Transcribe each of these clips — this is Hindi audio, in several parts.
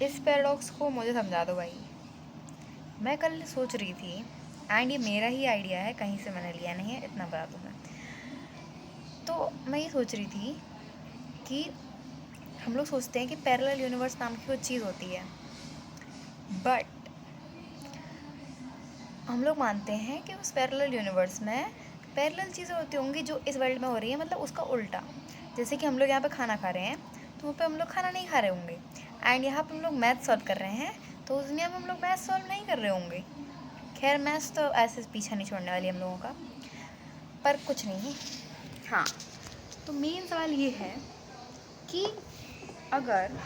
इस पैराडॉक्स को मुझे समझा दो भाई। मैं कल सोच रही थी, एंड ये मेरा ही आइडिया है, कहीं से मैंने लिया नहीं है, इतना बता दूँ मैं। तो मैं ये सोच रही थी कि हम लोग सोचते हैं कि पैरेलल यूनिवर्स नाम की कोई चीज़ होती है, बट हम लोग मानते हैं कि उस पैरेलल यूनिवर्स में पैरेलल चीज़ें होती होंगी जो इस वर्ल्ड में हो रही है, मतलब उसका उल्टा। जैसे कि हम लोग यहाँ पे खाना खा रहे हैं, तो वहाँ पे हम लोग खाना नहीं खा रहे होंगे, एंड यहाँ पे हम लोग मैथ सॉल्व कर रहे हैं, तो उस दुनिया में हम लोग मैथ सॉल्व नहीं कर रहे होंगे। खैर मैथ्स तो ऐसे पीछा नहीं छोड़ने वाली हम लोगों का, पर कुछ नहीं। हाँ, तो मेन सवाल ये है कि अगर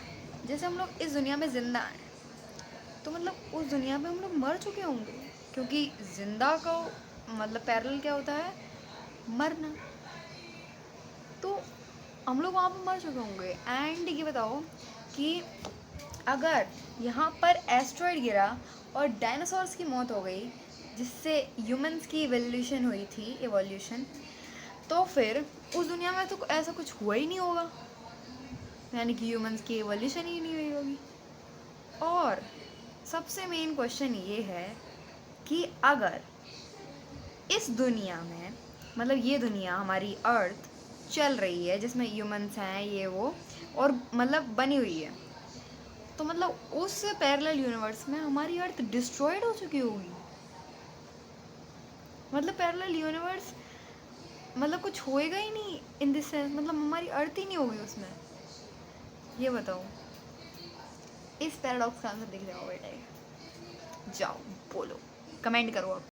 जैसे हम लोग इस दुनिया में ज़िंदा हैं, तो मतलब उस दुनिया में हम लोग मर चुके होंगे, क्योंकि ज़िंदा को मतलब पैरेलल क्या होता है, मरना। तो हम लोग वहाँ पर मर चुके होंगे। एंड ये बताओ कि अगर यहाँ पर एस्ट्रॉयड गिरा और डायनासोर्स की मौत हो गई, जिससे ह्यूमंस की इवोल्यूशन, तो फिर उस दुनिया में तो ऐसा कुछ हुआ ही नहीं होगा, यानी कि ह्यूमंस की इवोल्यूशन ही नहीं हुई होगी। और सबसे मेन क्वेश्चन ये है कि अगर इस दुनिया में, मतलब ये दुनिया हमारी अर्थ चल रही है जिसमें ह्यूमंस हैं ये वो, और मतलब बनी हुई है, तो मतलब उस पैरेलल यूनिवर्स में हमारी अर्थ डिस्ट्रॉयड हो चुकी होगी। मतलब पैरेलल यूनिवर्स मतलब कुछ होएगा ही नहीं इन दिस सेंस, मतलब हमारी अर्थ ही नहीं होगी उसमें। ये बताओ, इस पैराडॉक्स का आंसर दिख जाओ बेटा, जाओ बोलो, कमेंट करो अब।